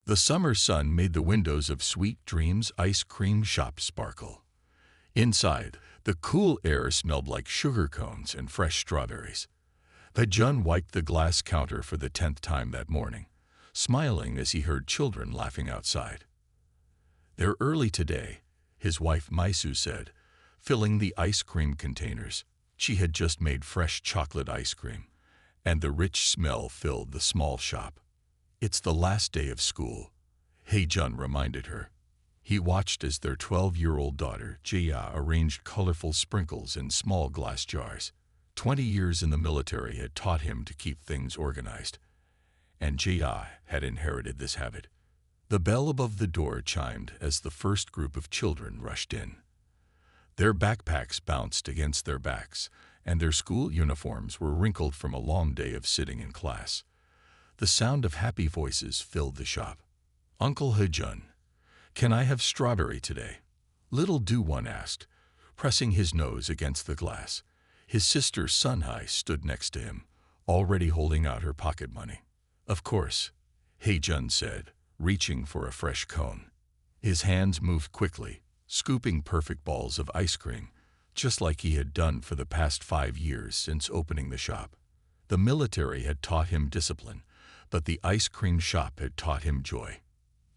The summer sun made the windows of Sweet Dreams ice cream shop sparkle. Inside, the cool air smelled like sugar cones and fresh strawberries. Jun wiped the glass counter for the 10th time that morning, smiling as he heard children laughing outside. "They're early today," his wife Maisu said, filling the ice cream containers. She had just made fresh chocolate ice cream, and the rich smell filled the small shop. "It's the last day of school," Jun reminded her. He watched as their 12-year-old daughter, Jia, arranged colorful sprinkles in small glass jars. 20 years in the military had taught him to keep things organized, and Jia had inherited this habit. The bell above the door chimed as the first group of children rushed in. Their backpacks bounced against their backs, and their school uniforms were wrinkled from a long day of sitting in class. The sound of happy voices filled the shop. "Uncle Jun, can I have strawberry today?" Little Do-One asked, pressing his nose against the glass. His sister Sunhai stood next to him, already holding out her pocket money. "Of course," Jun said, reaching for a fresh cone. His hands moved quickly, scooping perfect balls of ice cream, just like he had done for the past 5 years since opening the shop. The military had taught him discipline, but the ice cream shop had taught him joy.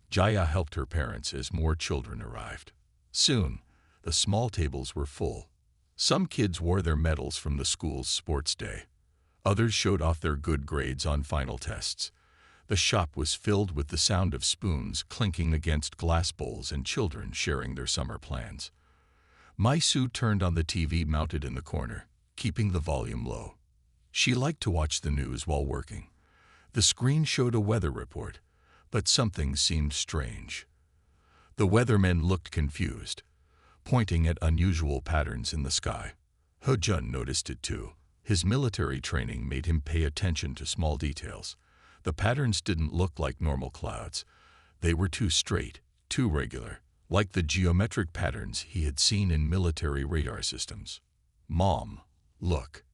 Jaya helped her parents as more children arrived. Soon, the small tables were full. Some kids wore their medals from the school's sports day. Others showed off their good grades on final tests. The shop was filled with the sound of spoons clinking against glass bowls and children sharing their summer plans. Maisu turned on the TV mounted in the corner, keeping the volume low. She liked to watch the news while working. The screen showed a weather report, but something seemed strange. The weathermen looked confused, pointing at unusual patterns in the sky. Jun noticed it too. His military training made him pay attention to small details. The patterns didn't look like normal clouds. They were too straight, too regular, like the geometric patterns he had seen in military radar systems. "Mom, look."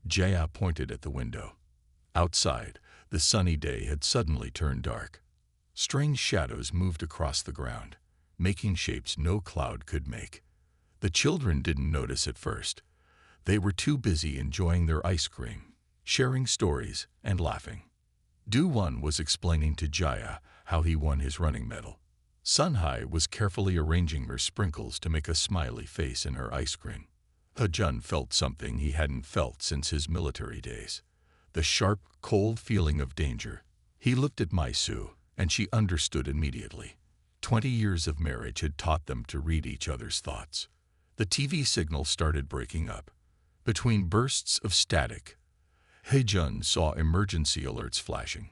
Jaya pointed at the window. Outside, the sunny day had suddenly turned dark. Strange shadows moved across the ground, making shapes no cloud could make. The children didn't notice at first. They were too busy enjoying their ice cream, sharing stories, and laughing. Do-One was explaining to Jaya how he won his running medal. Sunhai was carefully arranging her sprinkles to make a smiley face in her ice cream. Jun felt something he hadn't felt since his military days. The sharp, cold feeling of danger. He looked at Maisu, and she understood immediately. 20 years of marriage had taught them to read each other's thoughts. The TV signal started breaking up. Between bursts of static, Jun saw emergency alerts flashing.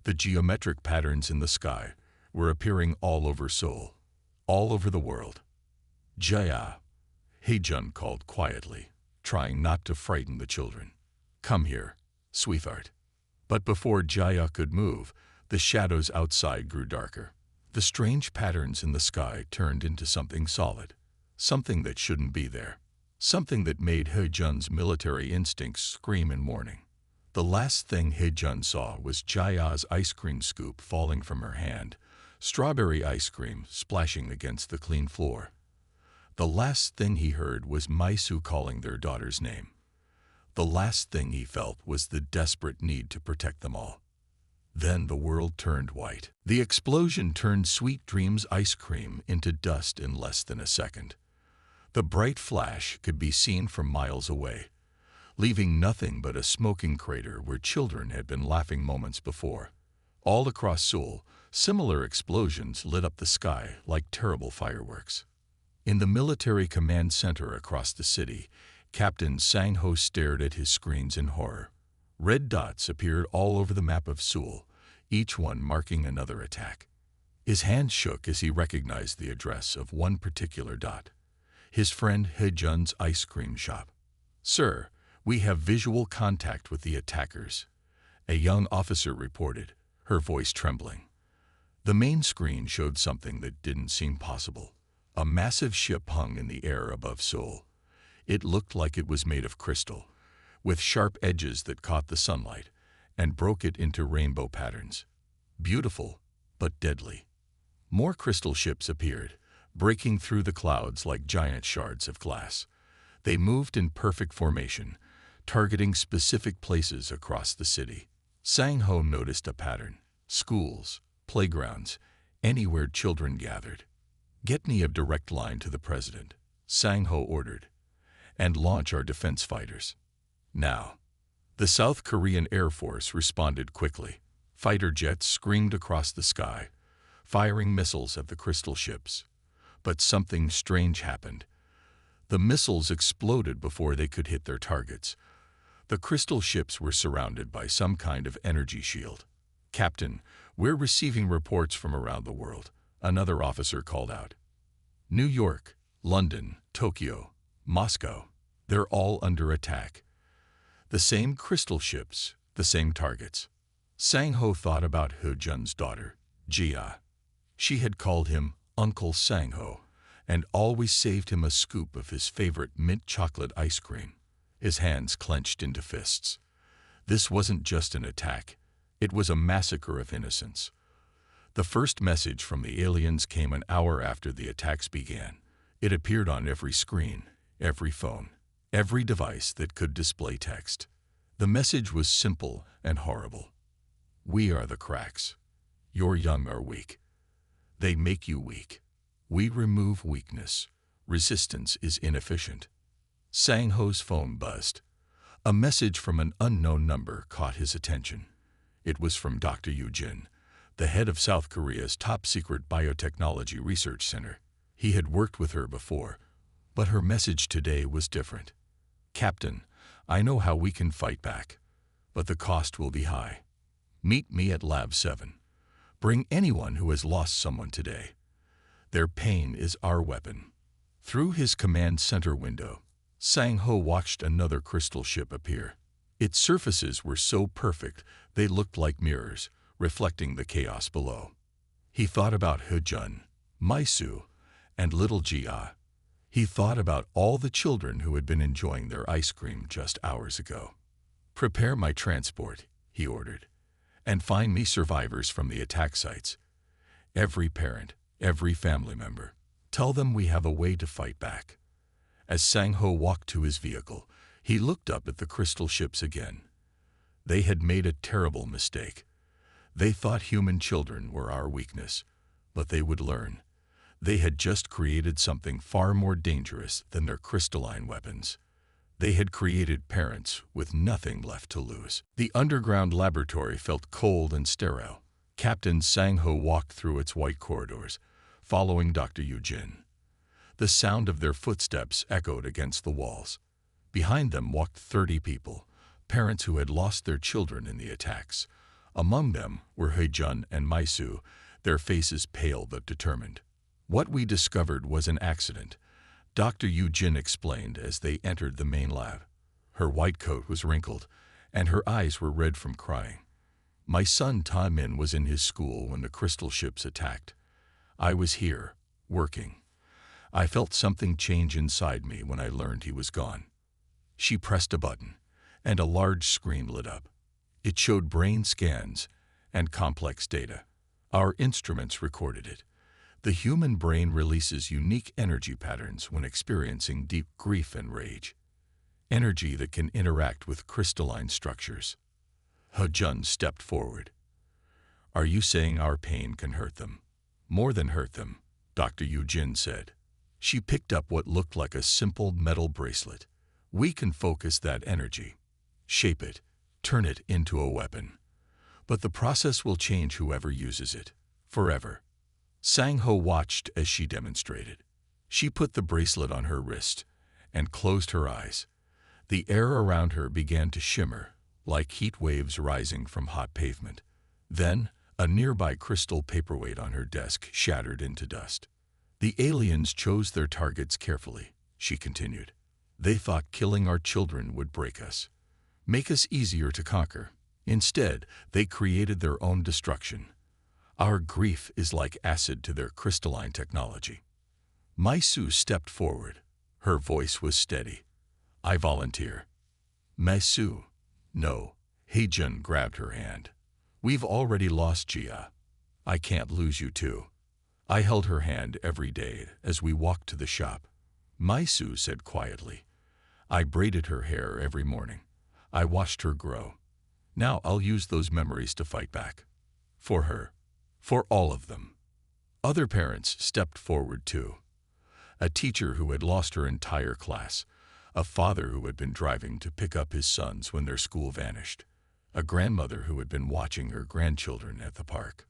The geometric patterns in the sky were appearing all over Seoul, all over the world. "Jaya," Jun called quietly, trying not to frighten the children. "Come here, sweetheart." But before Jaya could move, the shadows outside grew darker. The strange patterns in the sky turned into something solid, something that shouldn't be there, something that made Jun's military instincts scream in warning. The last thing Jun saw was Jaya's ice cream scoop falling from her hand, strawberry ice cream splashing against the clean floor. The last thing he heard was Maisu calling their daughter's name. The last thing he felt was the desperate need to protect them all. Then the world turned white. The explosion turned Sweet Dreams ice cream into dust in less than a second. The bright flash could be seen from miles away, leaving nothing but a smoking crater where children had been laughing moments before. All across Seoul, similar explosions lit up the sky like terrible fireworks. In the military command center across the city, Captain Sang-ho stared at his screens in horror. Red dots appeared all over the map of Seoul, each one marking another attack. His hand shook as he recognized the address of one particular dot. His friend Jun's ice cream shop. "Sir, we have visual contact with the attackers," a young officer reported, her voice trembling. The main screen showed something that didn't seem possible. A massive ship hung in the air above Seoul. It looked like it was made of crystal, with sharp edges that caught the sunlight and broke it into rainbow patterns. Beautiful, but deadly. More crystal ships appeared, breaking through the clouds like giant shards of glass. They moved in perfect formation, targeting specific places across the city. Sang-ho noticed a pattern: schools, playgrounds, anywhere children gathered. "Get me a direct line to the president," Sang-ho ordered, "and launch our defense fighters. Now." The South Korean Air Force responded quickly. Fighter jets screamed across the sky, firing missiles at the crystal ships. But something strange happened. The missiles exploded before they could hit their targets. The crystal ships were surrounded by some kind of energy shield. "Captain, we're receiving reports from around the world," another officer called out. "New York, London, Tokyo, Moscow, they're all under attack. The same crystal ships, the same targets." Sang-ho thought about Ho-jun's daughter, Jia. She had called him Uncle Sang-ho and always saved him a scoop of his favorite mint chocolate ice cream. His hands clenched into fists. This wasn't just an attack. It was a massacre of innocents. The first message from the aliens came an hour after the attacks began. It appeared on every screen, every phone, every device that could display text. The message was simple and horrible. "We are the cracks. Your young are weak. They make you weak. We remove weakness. Resistance is inefficient." Sang-ho's phone buzzed. A message from an unknown number caught his attention. It was from Dr. Yoo-jin, the head of South Korea's top-secret biotechnology research center. He had worked with her before, but her message today was different. "Captain, I know how we can fight back, but the cost will be high. Meet me at Lab 7. Bring anyone who has lost someone today. Their pain is our weapon." Through his command center window, Sang-ho watched another crystal ship appear. Its surfaces were so perfect they looked like mirrors, reflecting the chaos below. He thought about Ho-jun, Maisu, and little Jia. He thought about all the children who had been enjoying their ice cream just hours ago. "Prepare my transport," he ordered, "and find me survivors from the attack sites. Every parent, every family member. Tell them we have a way to fight back." As Sang-ho walked to his vehicle, he looked up at the crystal ships again. They had made a terrible mistake. They thought human children were our weakness, but they would learn. They had just created something far more dangerous than their crystalline weapons. They had created parents with nothing left to lose. The underground laboratory felt cold and sterile. Captain Sang-ho walked through its white corridors, following Dr. Yoo-jin. The sound of their footsteps echoed against the walls. Behind them walked 30 people, parents who had lost their children in the attacks. Among them were Ho-jun and Maisu, their faces pale but determined. "What we discovered was an accident," Dr. Yoo-jin explained as they entered the main lab. Her white coat was wrinkled, and her eyes were red from crying. "My son Ta-min was in his school when the crystal ships attacked. I was here, working. I felt something change inside me when I learned he was gone." She pressed a button, and a large screen lit up. It showed brain scans and complex data. "Our instruments recorded it. The human brain releases unique energy patterns when experiencing deep grief and rage. Energy that can interact with crystalline structures." Ho-jun stepped forward. "Are you saying our pain can hurt them?" "More than hurt them," Dr. Yoo-jin said. She picked up what looked like a simple metal bracelet. "We can focus that energy, shape it, turn it into a weapon. But the process will change whoever uses it, forever." Sang-ho watched as she demonstrated. She put the bracelet on her wrist and closed her eyes. The air around her began to shimmer, like heat waves rising from hot pavement. Then, a nearby crystal paperweight on her desk shattered into dust. "The aliens chose their targets carefully," she continued. "They thought killing our children would break us, make us easier to conquer. Instead, they created their own destruction. Our grief is like acid to their crystalline technology." Maisu stepped forward. Her voice was steady. "I volunteer." "Maisu." "No." Ho-jun grabbed her hand. "We've already lost Jia. I can't lose you too. I held her hand every day as we walked to the shop. Maisu said quietly. I braided her hair every morning. I watched her grow. Now I'll use those memories to fight back. For her. For all of them. Other parents stepped forward too. A teacher who had lost her entire class. A father who had been driving to pick up his sons when their school vanished. A grandmother who had been watching her grandchildren at the park.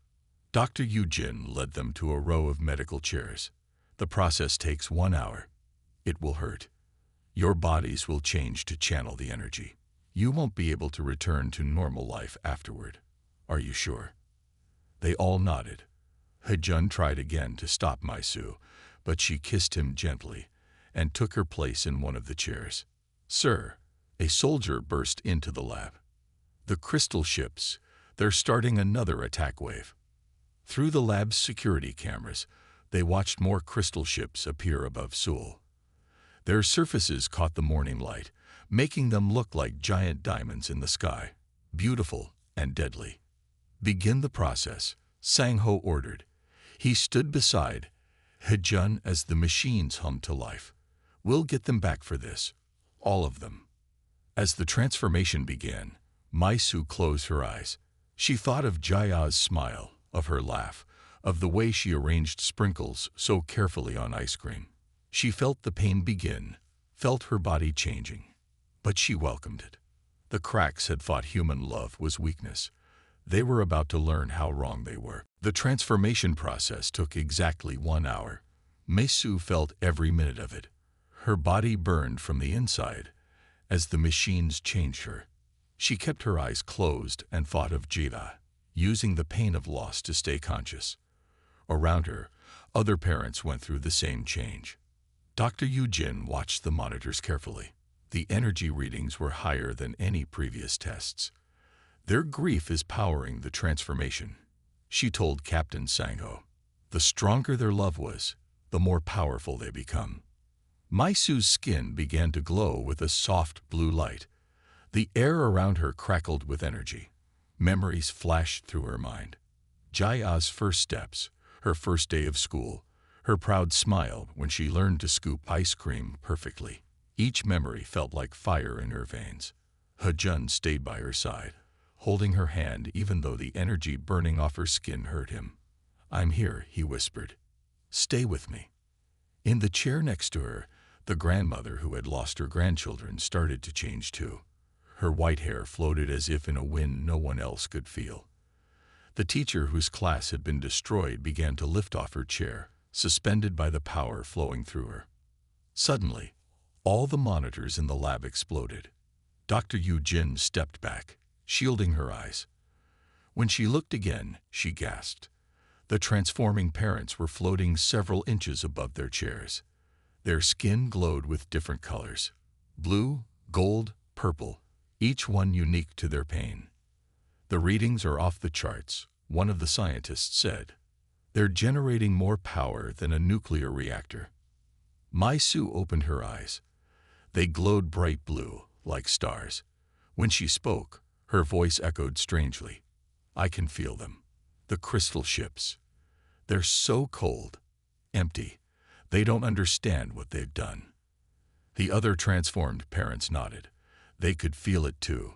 Dr. Eugene led them to a row of medical chairs. The process takes 1 hour. It will hurt. Your bodies will change to channel the energy. You won't be able to return to normal life afterward. Are you sure? They all nodded. Hejun tried again to stop Maisu, but she kissed him gently and took her place in one of the chairs. Sir, a soldier burst into the lab. The crystal ships, they're starting another attack wave. Through the lab's security cameras, they watched more crystal ships appear above Seoul. Their surfaces caught the morning light, making them look like giant diamonds in the sky, beautiful and deadly. Begin the process, Sang-ho ordered. He stood beside Hejun as the machines hummed to life. We'll get them back for this, all of them. As the transformation began, Maisu closed her eyes. She thought of Jaya's smile, of her laugh, of the way she arranged sprinkles so carefully on ice cream. She felt the pain begin, felt her body changing. But she welcomed it. The cracks had thought human love was weakness. They were about to learn how wrong they were. The transformation process took exactly 1 hour. Maisu felt every minute of it. Her body burned from the inside as the machines changed her. She kept her eyes closed and thought of Jiva, using the pain of loss to stay conscious. Around her, other parents went through the same change. Dr. Eugene watched the monitors carefully. The energy readings were higher than any previous tests. Their grief is powering the transformation, she told Captain Sang-ho. The stronger their love was, the more powerful they become. Maisu's skin began to glow with a soft blue light. The air around her crackled with energy. Memories flashed through her mind. Jaya's first steps, her first day of school, her proud smile when she learned to scoop ice cream perfectly. Each memory felt like fire in her veins. Hejun stayed by her side, holding her hand even though the energy burning off her skin hurt him. I'm here, he whispered. Stay with me. In the chair next to her, the grandmother who had lost her grandchildren started to change too. Her white hair floated as if in a wind no one else could feel. The teacher whose class had been destroyed began to lift off her chair, suspended by the power flowing through her. Suddenly, all the monitors in the lab exploded. Dr. Eugene stepped back, shielding her eyes. When she looked again, she gasped. The transforming parents were floating several inches above their chairs. Their skin glowed with different colors: blue, gold, purple, each one unique to their pain. The readings are off the charts, one of the scientists said. They're generating more power than a nuclear reactor. Maisu opened her eyes. They glowed bright blue, like stars. When she spoke, her voice echoed strangely. I can feel them. The crystal ships. They're so cold, empty. They don't understand what they've done. The other transformed parents nodded. They could feel it too.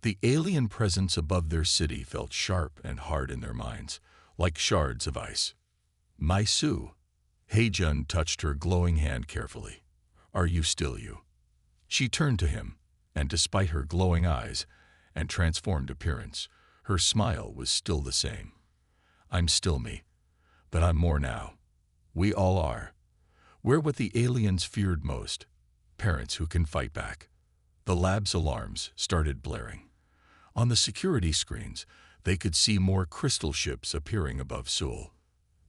The alien presence above their city felt sharp and hard in their minds, like shards of ice. Maisu. Hejun touched her glowing hand carefully. Are you still you? She turned to him, and despite her glowing eyes and transformed appearance, her smile was still the same. I'm still me, but I'm more now. We all are. We're what the aliens feared most, parents who can fight back. The lab's alarms started blaring. On the security screens, they could see more crystal ships appearing above Seoul.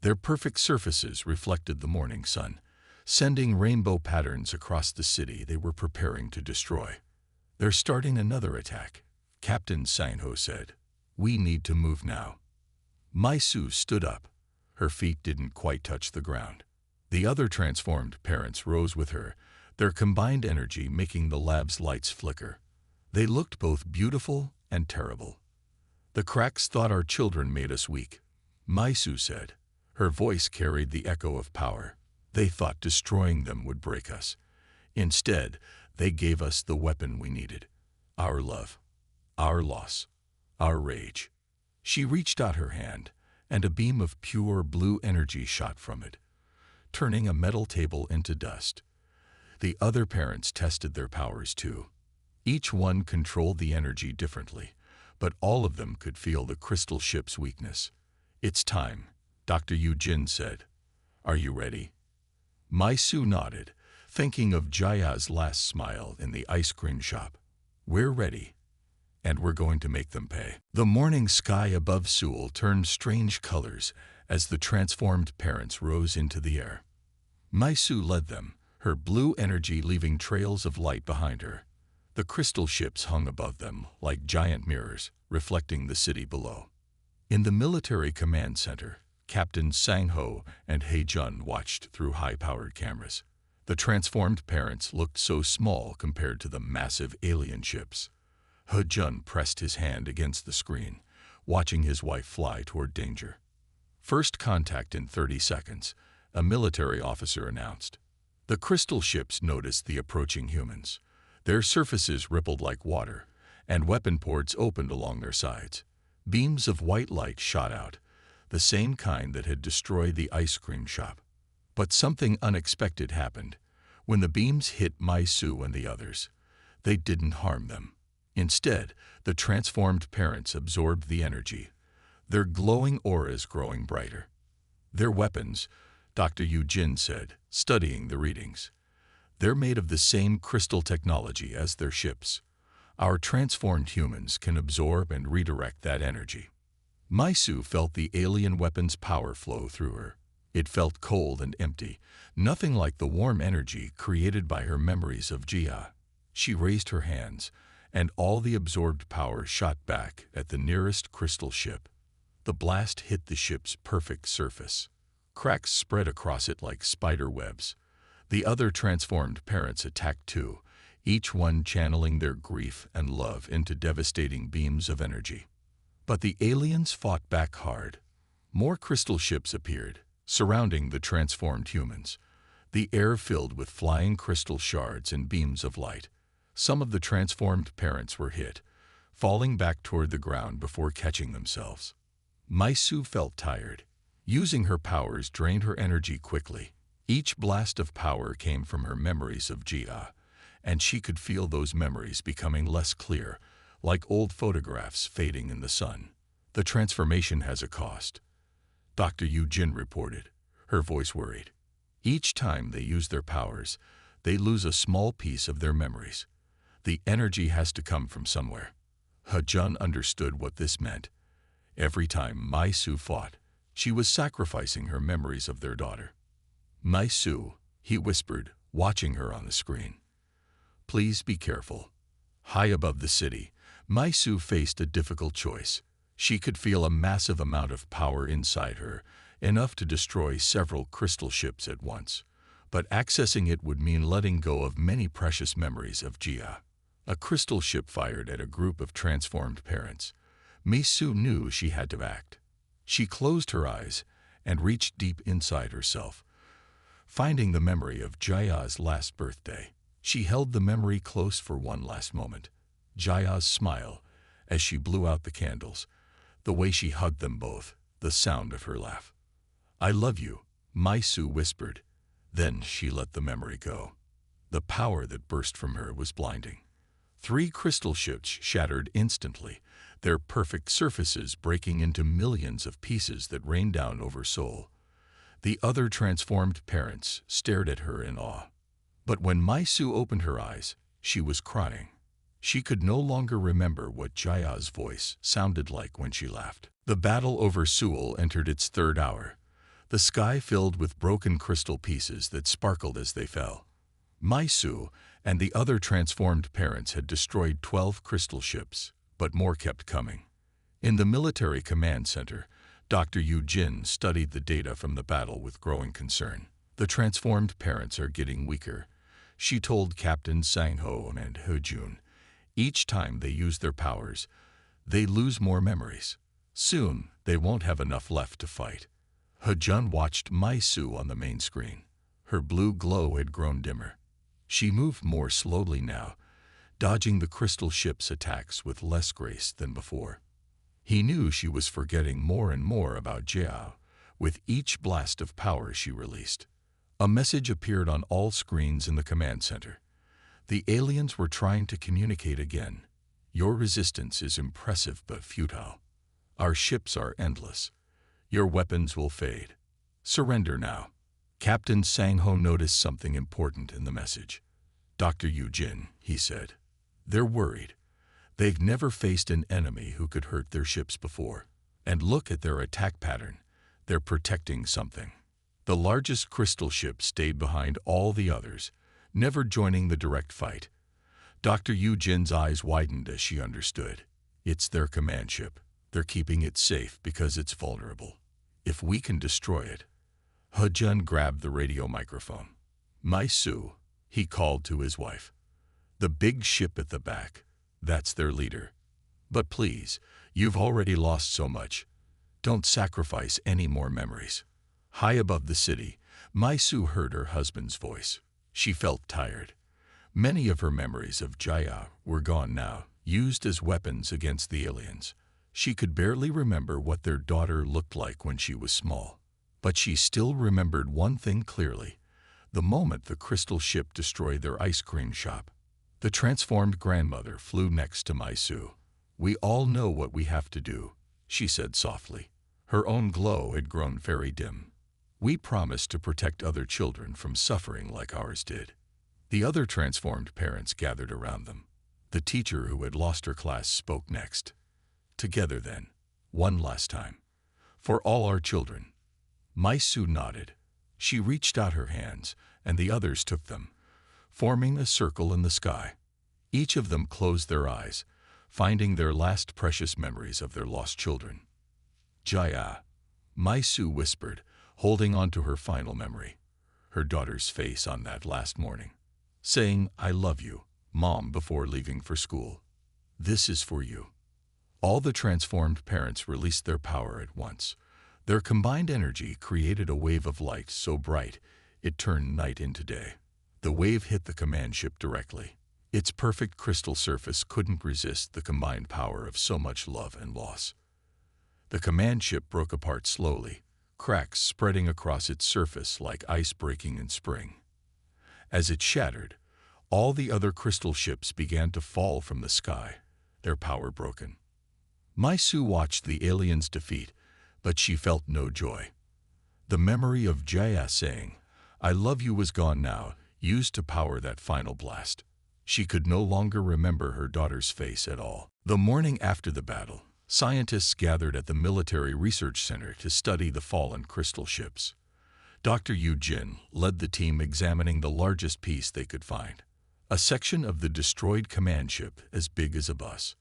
Their perfect surfaces reflected the morning sun, sending rainbow patterns across the city they were preparing to destroy. They're starting another attack, Captain Sang-ho said. We need to move now. Maisu stood up. Her feet didn't quite touch the ground. The other transformed parents rose with her, their combined energy making the lab's lights flicker. They looked both beautiful and terrible. The cracks thought our children made us weak. Maisu said. Her voice carried the echo of power. They thought destroying them would break us. Instead, they gave us the weapon we needed. Our love, our loss, our rage. She reached out her hand, and a beam of pure blue energy shot from it, turning a metal table into dust. The other parents tested their powers too. Each one controlled the energy differently, but all of them could feel the crystal ship's weakness. "It's time," Dr. Eugene said. "Are you ready?" Maisu nodded, thinking of Jaya's last smile in the ice cream shop. "We're ready, and we're going to make them pay." The morning sky above Seoul turned strange colors as the transformed parents rose into the air. Maisu led them, her blue energy leaving trails of light behind her. The crystal ships hung above them like giant mirrors, reflecting the city below. In the military command center, Captain Sang-ho and Hae-jun watched through high-powered cameras. The transformed parents looked so small compared to the massive alien ships. Hae-jun pressed his hand against the screen, watching his wife fly toward danger. "First contact in 30 seconds, a military officer announced. The crystal ships noticed the approaching humans. Their surfaces rippled like water, and weapon ports opened along their sides. Beams of white light shot out, the same kind that had destroyed the ice cream shop. But something unexpected happened. When the beams hit Maisu and the others, they didn't harm them. Instead, the transformed parents absorbed the energy, their glowing auras growing brighter. Their weapons, Dr. Eugene said, studying the readings. They're made of the same crystal technology as their ships. Our transformed humans can absorb and redirect that energy." Maisu felt the alien weapon's power flow through her. It felt cold and empty, nothing like the warm energy created by her memories of Jia. She raised her hands, and all the absorbed power shot back at the nearest crystal ship. The blast hit the ship's perfect surface. Cracks spread across it like spider webs. The other transformed parents attacked too, each one channeling their grief and love into devastating beams of energy. But the aliens fought back hard. More crystal ships appeared, surrounding the transformed humans. The air filled with flying crystal shards and beams of light. Some of the transformed parents were hit, falling back toward the ground before catching themselves. Maisu felt tired. Using her powers drained her energy quickly. Each blast of power came from her memories of Jia, and she could feel those memories becoming less clear, like old photographs fading in the sun. "The transformation has a cost," Dr. Eugene reported, her voice worried. "Each time they use their powers, they lose a small piece of their memories. The energy has to come from somewhere." Hae-jun understood what this meant. Every time Maisu fought, she was sacrificing her memories of their daughter. "Maisu," he whispered, watching her on the screen. "Please be careful." High above the city, Maisu faced a difficult choice. She could feel a massive amount of power inside her, enough to destroy several crystal ships at once. But accessing it would mean letting go of many precious memories of Jia. A crystal ship fired at a group of transformed parents. Maisu knew she had to act. She closed her eyes and reached deep inside herself, finding the memory of Jaya's last birthday. She held the memory close for one last moment. Jaya's smile as she blew out the candles, the way she hugged them both, the sound of her laugh. "I love you," Maisu whispered. Then she let the memory go. The power that burst from her was blinding. 3 crystal ships shattered instantly, their perfect surfaces breaking into millions of pieces that rained down over Seoul. The other transformed parents stared at her in awe. But when Maisu opened her eyes, she was crying. She could no longer remember what Jaya's voice sounded like when she laughed. The battle over Seoul entered its 3rd hour, the sky filled with broken crystal pieces that sparkled as they fell. Maisu and the other transformed parents had destroyed 12 crystal ships, but more kept coming. In the military command center, Dr. Eugene studied the data from the battle with growing concern. "The transformed parents are getting weaker," she told Captain Sang-ho and Hae-jun. "Each time they use their powers, they lose more memories. Soon, They won't have enough left to fight. He-Jun watched Mai-Su on the main screen. Her blue glow had grown dimmer. She moved more slowly now, dodging the crystal ship's attacks with less grace than before. He knew she was forgetting more and more about Jiao with each blast of power she released. A message appeared on all screens in the command center. The aliens were trying to communicate again. Your resistance is impressive but futile. Our ships are endless. Your weapons will fade. Surrender now. Captain Sang-ho noticed something important in the message. Dr. Yu-jin, he said. They're worried. They've never faced an enemy who could hurt their ships before. And look at their attack pattern. They're protecting something. The largest crystal ship stayed behind all the others, never joining the direct fight. Dr. Yu-jin's eyes widened as she understood. It's their command ship. They're keeping it safe because it's vulnerable. If we can destroy it. He-Jun grabbed the radio microphone. Mai-Su, he called to his wife. The big ship at the back. That's their leader. But please, you've already lost so much. Don't sacrifice any more memories. High above the city, Mai-Su heard her husband's voice. She felt tired. Many of her memories of Jaya were gone now, used as weapons against the aliens. She could barely remember what their daughter looked like when she was small. But she still remembered one thing clearly. The moment the crystal ship destroyed their ice cream shop. The transformed grandmother flew next to Mai-Su. We all know what we have to do, she said softly. Her own glow had grown very dim. We promised to protect other children from suffering like ours did. The other transformed parents gathered around them. The teacher who had lost her class spoke next. Together then, one last time. For all our children. Mai-Su nodded. She reached out her hands, and the others took them, forming a circle in the sky. Each of them closed their eyes, finding their last precious memories of their lost children. Jaya, Mai-Su whispered, holding on to her final memory, her daughter's face on that last morning, saying, I love you, Mom, before leaving for school. This is for you. All the transformed parents released their power at once. Their combined energy created a wave of light so bright it turned night into day. The wave hit the command ship directly. Its perfect crystal surface couldn't resist the combined power of so much love and loss. The command ship broke apart slowly, cracks spreading across its surface like ice breaking in spring. As it shattered, all the other crystal ships began to fall from the sky, their power broken. Mai-Su watched the aliens' defeat, but she felt no joy. The memory of Jaya saying, I love you was gone now, used to power that final blast. She could no longer remember her daughter's face at all. The morning after the battle, scientists gathered at the Military Research Center to study the fallen crystal ships. Dr. Yu-jin led the team examining the largest piece they could find, a section of the destroyed command ship as big as a bus.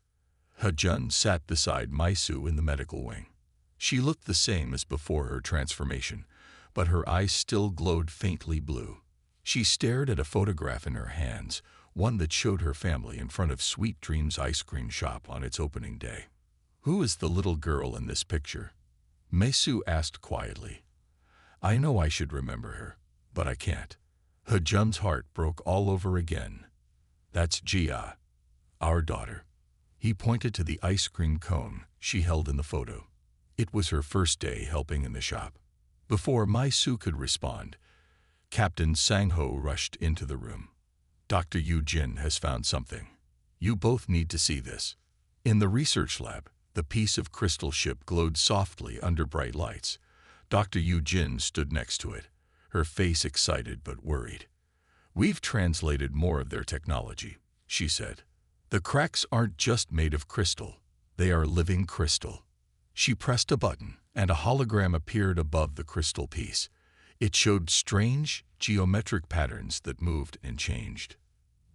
He-Jun sat beside Mai-Su in the medical wing. She looked the same as before her transformation, but her eyes still glowed faintly blue. She stared at a photograph in her hands, one that showed her family in front of Sweet Dreams ice cream shop on its opening day. Who is the little girl in this picture? Mai-Su asked quietly. I know I should remember her, but I can't. He-Jun's heart broke all over again. That's Jia, our daughter. He pointed to the ice cream cone she held in the photo. It was her first day helping in the shop. Before Mai-Su could respond, Captain Sang-ho rushed into the room. Dr. Yu-jin has found something. You both need to see this. In the research lab, the piece of crystal ship glowed softly under bright lights. Dr. Yu-jin stood next to it, her face excited but worried. We've translated more of their technology, she said. The cracks aren't just made of crystal. They are living crystal. She pressed a button, and a hologram appeared above the crystal piece. It showed strange, geometric patterns that moved and changed.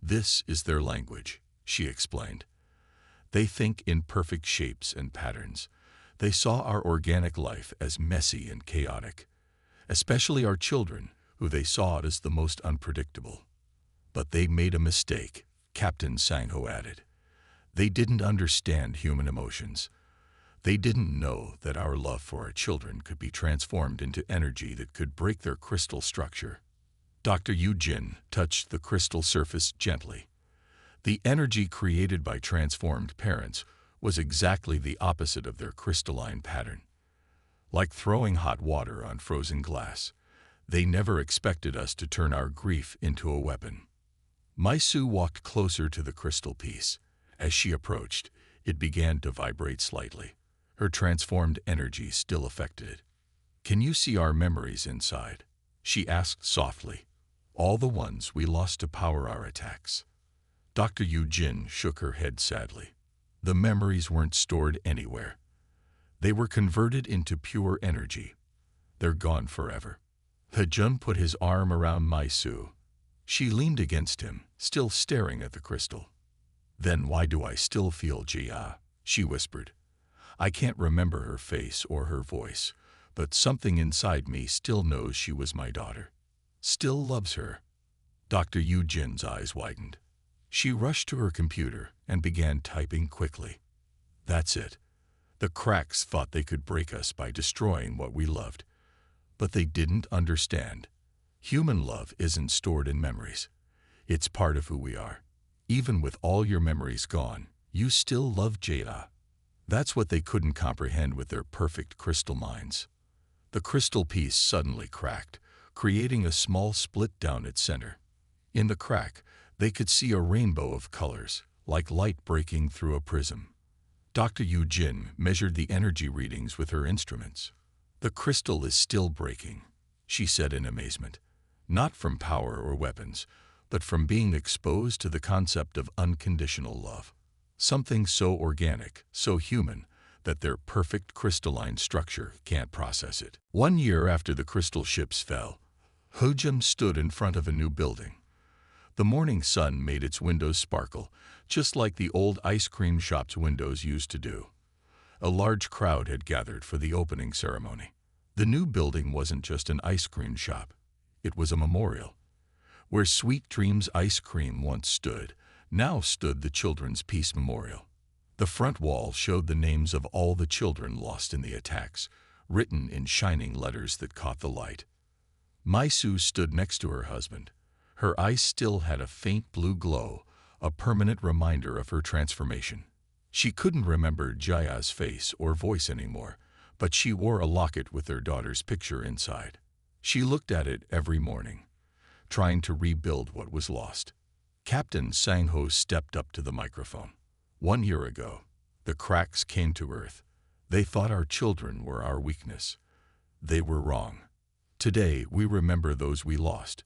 This is their language, she explained. They think in perfect shapes and patterns. They saw our organic life as messy and chaotic, especially our children, who they saw as the most unpredictable. But they made a mistake, Captain Sang-ho added. They didn't understand human emotions. They didn't know that our love for our children could be transformed into energy that could break their crystal structure. Dr. Eugene touched the crystal surface gently. The energy created by transformed parents was exactly the opposite of their crystalline pattern. Like throwing hot water on frozen glass, they never expected us to turn our grief into a weapon. Maisu walked closer to the crystal piece. As she approached, it began to vibrate slightly. Her transformed energy still affected it. "Can you see our memories inside?" she asked softly. "All the ones we lost to power our attacks." Dr. Eugene shook her head sadly. The memories weren't stored anywhere. They were converted into pure energy. They're gone forever. Hejun put his arm around Maisu. She leaned against him, still staring at the crystal. "Then why do I still feel Jia?" she whispered. "I can't remember her face or her voice, but something inside me still knows she was my daughter. Still loves her." Dr. Eugene's eyes widened. She rushed to her computer and began typing quickly. "That's it. The cracks thought they could break us by destroying what we loved. But they didn't understand. Human love isn't stored in memories. It's part of who we are. Even with all your memories gone, you still love Jada." That's what they couldn't comprehend with their perfect crystal minds. The crystal piece suddenly cracked, creating a small split down its center. In the crack, they could see a rainbow of colors, like light breaking through a prism. Dr. Eugene measured the energy readings with her instruments. "The crystal is still breaking," she said in amazement. "Not from power or weapons, but from being exposed to the concept of unconditional love. Something so organic, so human, that their perfect crystalline structure can't process it." 1 year after the crystal ships fell, Hojum stood in front of a new building. The morning sun made its windows sparkle, just like the old ice cream shop's windows used to do. A large crowd had gathered for the opening ceremony. The new building wasn't just an ice cream shop. It was a memorial. Where Sweet Dreams Ice Cream once stood, now stood the Children's Peace Memorial. The front wall showed the names of all the children lost in the attacks, written in shining letters that caught the light. Maisu stood next to her husband. Her eyes still had a faint blue glow, a permanent reminder of her transformation. She couldn't remember Jaya's face or voice anymore, but she wore a locket with their daughter's picture inside. She looked at it every morning, trying to rebuild what was lost. Captain Sangho stepped up to the microphone. 1 year ago, the cracks came to Earth. They thought our children were our weakness. They were wrong. Today, we remember those we lost,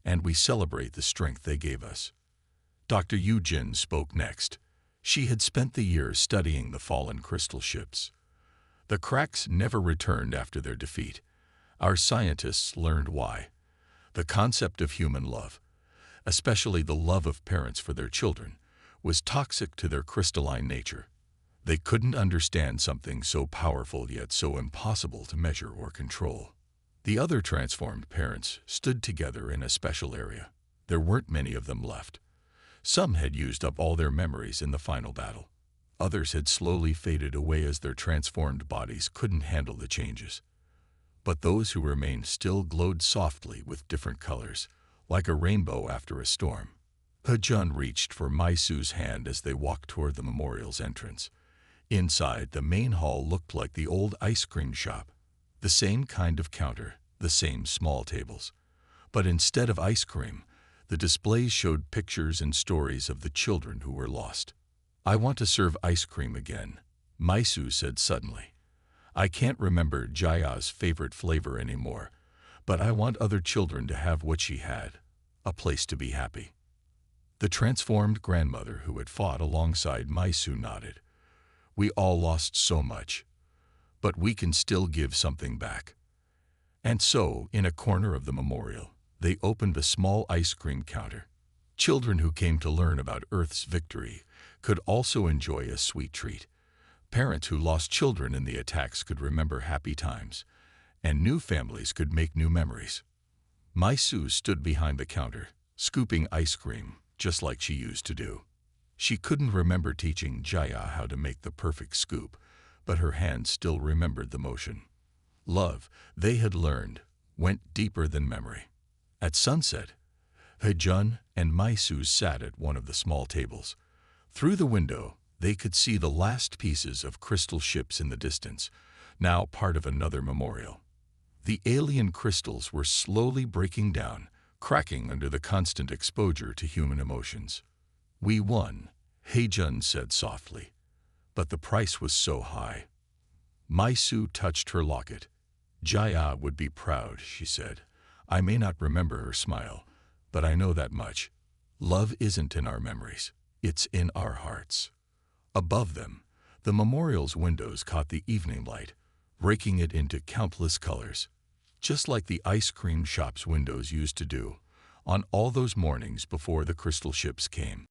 and we celebrate the strength they gave us. Dr. Eugene spoke next. She had spent the years studying the fallen crystal ships. The cracks never returned after their defeat. Our scientists learned why. The concept of human love, especially the love of parents for their children, was toxic to their crystalline nature. They couldn't understand something so powerful yet so impossible to measure or control. The other transformed parents stood together in a special area. There weren't many of them left. Some had used up all their memories in the final battle. Others had slowly faded away as their transformed bodies couldn't handle the changes. But those who remained still glowed softly with different colors, like a rainbow after a storm. Hejun reached for Maisu's hand as they walked toward the memorial's entrance. Inside, the main hall looked like the old ice cream shop. The same kind of counter, the same small tables. But instead of ice cream, the displays showed pictures and stories of the children who were lost. "I want to serve ice cream again," Maisu said suddenly. "I can't remember Jaya's favorite flavor anymore, but I want other children to have what she had, a place to be happy." The transformed grandmother who had fought alongside Maisu nodded. "We all lost so much, but we can still give something back." And so, in a corner of the memorial, they opened a small ice cream counter. Children who came to learn about Earth's victory could also enjoy a sweet treat. Parents who lost children in the attacks could remember happy times, and new families could make new memories. Maisu stood behind the counter, scooping ice cream, just like she used to do. She couldn't remember teaching Jaya how to make the perfect scoop, but her hand still remembered the motion. Love, they had learned, went deeper than memory. At sunset, Hejun and Maisu sat at one of the small tables. Through the window, they could see the last pieces of crystal ships in the distance, now part of another memorial. The alien crystals were slowly breaking down, cracking under the constant exposure to human emotions. "We won," Hejun said softly, "but the price was so high." Maisu touched her locket. "Jaya would be proud," she said. "I may not remember her smile, but I know that much. Love isn't in our memories, it's in our hearts." Above them, the memorial's windows caught the evening light, breaking it into countless colors, just like the ice cream shop's windows used to do on all those mornings before the crystal ships came.